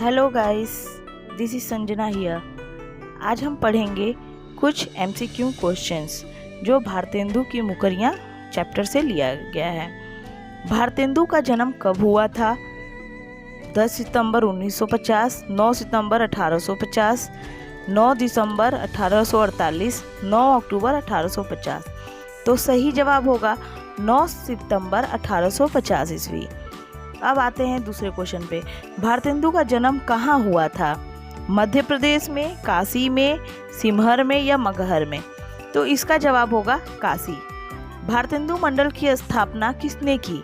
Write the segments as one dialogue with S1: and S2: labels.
S1: Hello guys, this is Sanjana here. आज हम पढ़ेंगे कुछ एमसीक्यू क्वेश्चंस जो भारतेंदु की मुकरियाँ चैप्टर से लिया गया है। भारतेंदु का जन्म कब हुआ था? 10 सितंबर 1950, 9 सितंबर 1850, 9 दिसंबर 1848, 9 अक्टूबर 1850। तो सही जवाब होगा 9 सितंबर 1850 ईस्वी। अब आते हैं दूसरे क्वेश्चन पे। भारतेंदु का जन्म कहाँ हुआ था? मध्य प्रदेश में, काशी में, सिमहर में या मगहर में? तो इसका जवाब होगा काशी। भारतेंदु मंडल की स्थापना किसने की?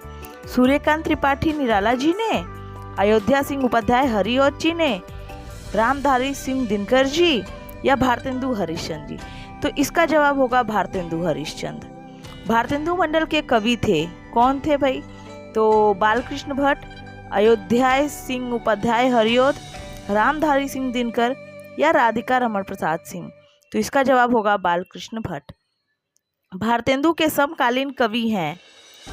S1: सूर्यकांत त्रिपाठी निराला जी ने, अयोध्या सिंह उपाध्याय हरिऔध जी ने, रामधारी सिंह दिनकर जी या भारतेंदु हरिश्चंद्र जी? तो इसका जवाब होगा भारतेंदु हरिश्चंद्र। भारतेंदु मंडल के कवि थे, कौन थे भाई? तो बालकृष्ण भट्ट, अयोध्या सिंह उपाध्याय हरिऔध, रामधारी सिंह दिनकर या राधिका रमण प्रसाद सिंह? तो इसका जवाब होगा बालकृष्ण भट्ट। भारतेंदु के समकालीन कवि हैं,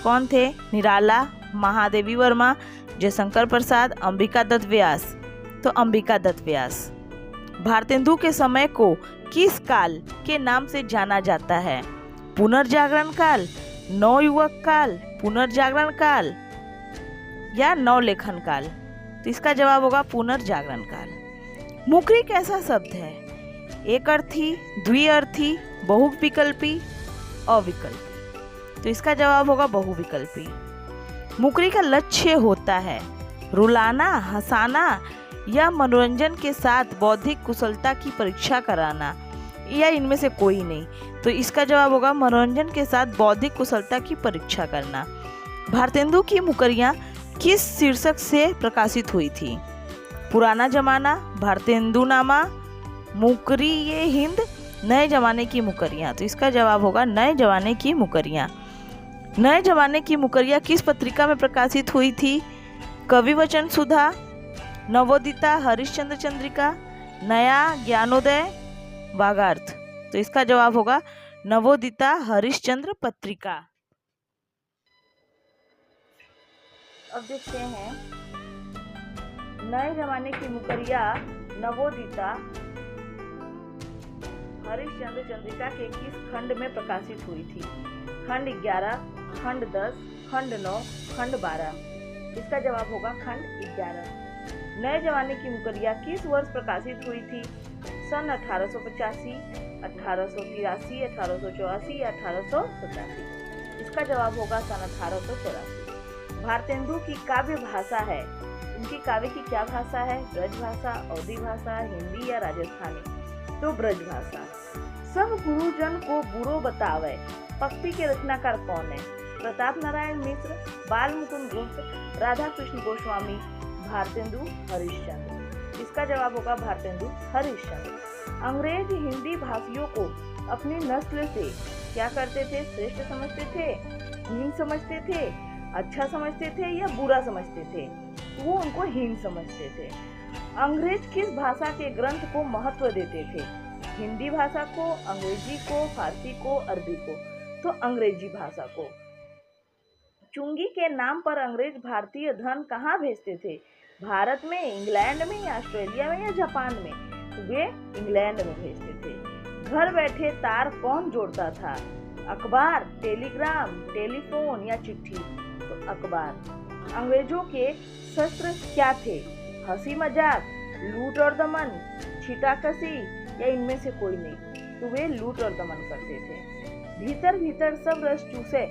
S1: कौन थे? निराला, महादेवी वर्मा, जयशंकर प्रसाद, अंबिका दत्त व्यास? तो अंबिका दत्त व्यास। भारतेंदु के समय को किस काल के नाम से जाना जाता है? पुनर्जागरण काल, नवयुवक काल, पुनर्जागरण काल या नवलेखन काल? तो इसका जवाब होगा पुनर्जागरण काल। मुकरी कैसा शब्द है? एक अर्थी, द्विअर्थी, बहुविकल्पी, अविकल्पी? तो इसका जवाब होगा बहुविकल्पी। मुकरी का लक्ष्य होता है रुलाना, हंसाना या मनोरंजन के साथ बौद्धिक कुशलता की परीक्षा कराना, या इनमें से कोई नहीं? तो इसका जवाब होगा मनोरंजन के साथ बौद्धिक कुशलता की परीक्षा करना। भारतेंदु की मुकरियाँ किस शीर्षक से प्रकाशित हुई थी? पुराना जमाना, भारतेंदुनामा, मुकरी ये हिंद, नए जमाने की मुकरियाँ? तो इसका जवाब होगा नए जमाने की मुकरियाँ। नए जमाने की मुकरियाँ किस पत्रिका में प्रकाशित हुई थी? कवि वचन सुधा, नवोदिता, हरिश्चंद्र चंद्रिका, नया, ज्ञानोदय, वागार्थ? तो इसका जवाब होगा नवोदिता हरिश्चंद्र पत्रिका। अब देखते हैं नए जमाने की मुकरियाँ नवोदिता हरिश्चंद्र चंद्रिका के किस खंड में प्रकाशित हुई थी? खंड 11, खंड 10, खंड 9, खंड 12? इसका जवाब होगा खंड 11। नए जमाने की मुकरियाँ किस वर्ष प्रकाशित हुई थी? सन 1885, 1883, 1884 या 1887? इसका जवाब होगा सन 1884। भारतेंदु की काव्य भाषा है, उनकी काव्य की क्या भाषा है? ब्रज भाषा, अवधी भाषा, हिंदी या राजस्थानी? तो ब्रज भाषा। सब गुरुजन को बुरो बतावे पंक्ति के रचनाकार कौन है? प्रताप नारायण मिश्र, बाल मुकुंद गुप्त, राधा कृष्ण गोस्वामी, भारतेंदु हरिश्चंद्र? इसका जवाब होगा भारतेंदु हरिश्चंद्र। अंग्रेज हिंदी भाषियों को अपनी नस्ल से क्या करते थे? श्रेष्ठ समझते थे, हीन समझते थे, अच्छा समझते थे या बुरा समझते थे? वो उनको हीन समझते थे। अंग्रेज किस भाषा के ग्रंथ को महत्व देते थे? हिंदी भाषा को, अंग्रेजी को, फारसी को, अरबी को? तो अंग्रेजी भाषा को। चुंगी के नाम पर अंग्रेज भारतीय धन कहाँ भेजते थे? भारत में, इंग्लैंड में या ऑस्ट्रेलिया में या जापान में? वे इंग्लैंड में भेजते थे। घर बैठे तार कौन जोड़ता था? अखबार, टेलीग्राम, टेलीफोन या चिट्ठी? तो अखबार। अंग्रेजों के शस्त्र क्या थे? हंसी मजाक, लूट और दमन, छीटाकशी या इनमें से कोई नहीं? तो वे लूट और दमन करते थे। भीतर भीतर सब रस चूसे,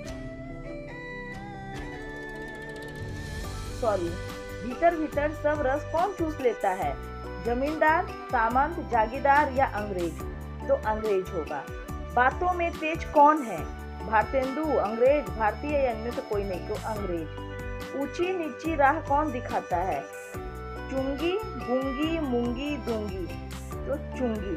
S1: भीतर भीतर सब रस कौन चूस लेता है? जमींदार, सामंत, जागीरदार या अंग्रेज? तो अंग्रेज होगा। बातों में तेज कौन है? भारतेंदु, अंग्रेज, भारतीय या इनमें से कोई नहीं? तो अंग्रेज। ऊंची नीची राह कौन दिखाता है? चुंगी, गूंगी, मूंगी, दूंगी? तो चुंगी।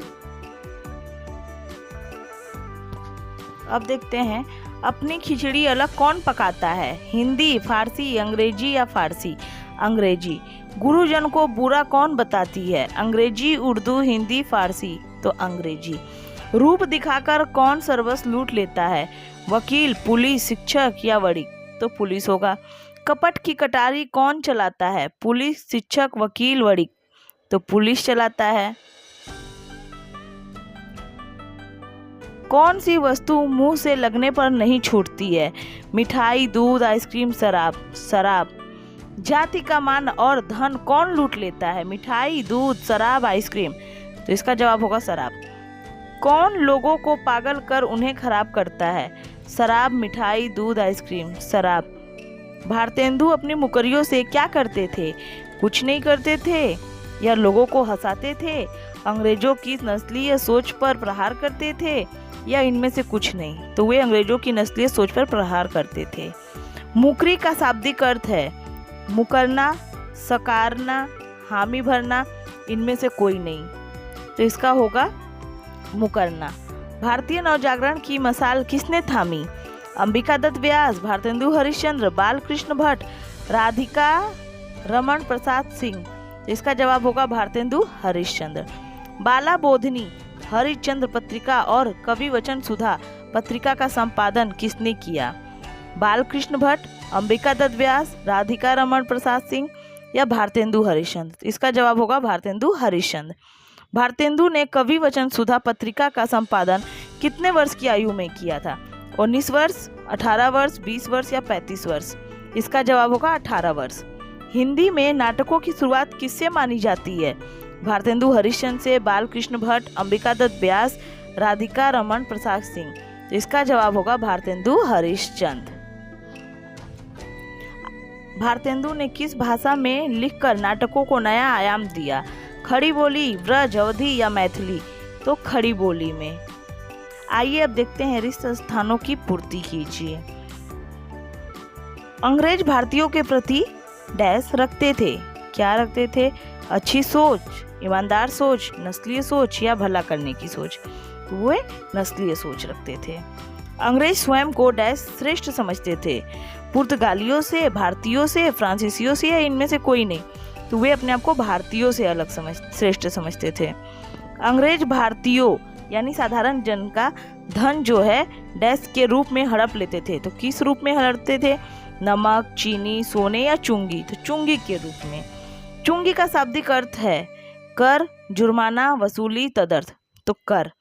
S1: अब देखते हैं अपनी खिचड़ी अलग कौन पकाता है? हिंदी, फारसी, अंग्रेजी या फारसी? अंग्रेजी। गुरुजन को बुरा कौन बताती है? अंग्रेजी, उर्दू, हिंदी, फारसी? तो अंग्रेजी। रूप दिखाकर कौन सर्वस्व लूट लेता है? वकील, पुलिस, शिक्षक या वणिक? तो पुलिस होगा। कपट की कटारी कौन चलाता है? पुलिस, शिक्षक, वकील, वणिक? तो पुलिस चलाता है। कौन सी वस्तु मुंह से लगने पर नहीं छूटती है? मिठाई, दूध, आइसक्रीम, शराब। शराब। जाति का मान और धन कौन लूट लेता है? मिठाई, दूध, शराब, आइसक्रीम। तो इसका जवाब होगा शराब। कौन लोगों को पागल कर उन्हें खराब करता है? शराब, मिठाई, दूध, आइसक्रीम। शराब। भारतेंदु अपनी मुकरियों से क्या करते थे? कुछ नहीं करते थे या लोगों को हंसाते थे, अंग्रेजों की नस्लीय सोच पर प्रहार करते थे या इनमें से कुछ नहीं? तो वे अंग्रेजों की नस्लीय सोच पर प्रहार करते थे। मुकरी का शाब्दिक अर्थ है मुकरना, सकारना, हामी भरना, इनमें से कोई नहीं। तो इसका होगा मुकरना। भारतीय नवजागरण की मशाल किसने थामी? अंबिका दत्त व्यास, भारतेंदु हरिश्चंद्र, बालकृष्ण भट्ट, राधिका रमन प्रसाद सिंह। इसका जवाब होगा भारतेंदु हरिश्चंद्र। बाला बोधनी, हरिश्चंद्र पत्रिका और कवि वचन सुधा पत्रिका का संपादन किसने किया? बालकृष्ण भट्ट, अंबिका दत्त व्यास, राधिका रमन प्रसाद सिंह या भारतेंदु हरिश्चंद्र? इसका जवाब होगा भारतेंदु हरिश्चंद्र। भारतेंदु ने कवि वचन सुधा पत्रिका का संपादन कितने वर्ष की आयु में किया था? 19 वर्ष, 18 वर्ष, 20 वर्ष या 35 वर्ष? इसका जवाब होगा 18 वर्ष। हिंदी में नाटकों की शुरुआत किससे मानी जाती है? भारतेंदु हरिश्चंद्र से, बालकृष्ण भट्ट, अंबिका दत्त व्यास, राधिका रमन प्रसाद सिंह। तो इसका जवाब होगा भारतेंदु हरिश्चंद्र। भारतेंदु ने किस भाषा में लिखकर नाटकों को नया आयाम दिया? खड़ी बोली, ब्रज, अवधी या मैथिली? तो खड़ी बोली में। आइए अब देखते हैं रिक्त स्थानों की पूर्ति कीजिए। अंग्रेज भारतीयों के प्रति डैश रखते थे। क्या रखते थे? अच्छी सोच, ईमानदार सोच, नस्लीय सोच या भला करने की सोच? वे नस्लीय सोच रखते थे। अंग्रेज स्वयं को डैश श्रेष्ठ समझते थे? पुर्तगालियों से, भारतीयों से, फ्रांसीसियों से या इनमें से कोई नहीं? तो वे अपने आप को भारतीयों से अलग श्रेष्ठ समझते थे। अंग्रेज भारतीयों यानी साधारण जन का धन जो है डैश के रूप में हड़प लेते थे। तो किस रूप में हड़पते थे? नमक, चीनी, सोने या चुंगी? तो चुंगी के रूप में। चुंगी का शाब्दिक अर्थ है कर, जुर्माना, वसूली, तदर्थ। तो कर,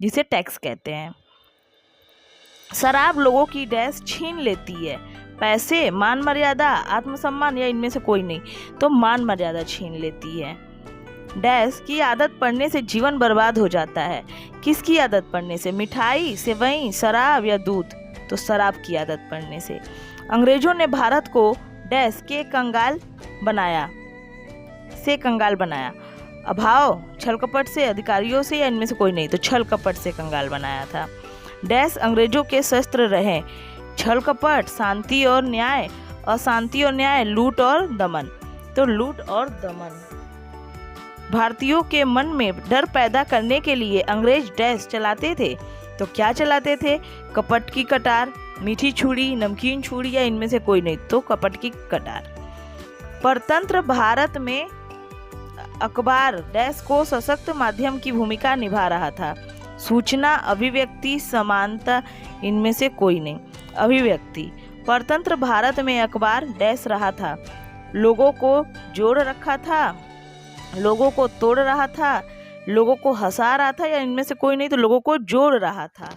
S1: जिसे टैक्स कहते हैं। शराब लोगों की डैश छीन लेती है? पैसे, मान मर्यादा, आत्मसम्मान या इनमें से कोई नहीं? तो मान मर्यादा छीन लेती है। डैश की आदत पड़ने से जीवन बर्बाद हो जाता है? किसकी आदत पड़ने से? मिठाई, सेवई, शराब या दूध? तो शराब की आदत पड़ने से। अंग्रेजों ने भारत को डैश के कंगाल बनाया अभाव, छल कपट से, अधिकारियों से या इनमें से कोई नहीं? तो छल कपट से कंगाल बनाया था। डैश अंग्रेजों के शस्त्र रहे? छल कपट, शांति और न्याय, अशांति और न्याय, लूट और दमन? तो लूट और दमन। भारतीयों के मन में डर पैदा करने के लिए अंग्रेज डैश चलाते थे? तो क्या चलाते थे? कपट की कटार, मीठी छुरी, नमकीन छुरी या इनमें से कोई नहीं? तो कपट की कटार। परतंत्र भारत में अखबार डैश को सशक्त माध्यम की भूमिका निभा रहा था? सूचना, अभिव्यक्ति, समानता, इनमें से कोई नहीं? अभिव्यक्ति। परतंत्र भारत में अखबार डैश रहा था? लोगों को जोड़ रखा था, लोगों को तोड़ रहा था, लोगों को हंसा रहा था या इनमें से कोई नहीं? तो लोगों को जोड़ रहा था।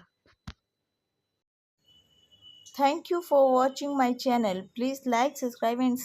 S1: Thank you for watching my channel. Please like, subscribe and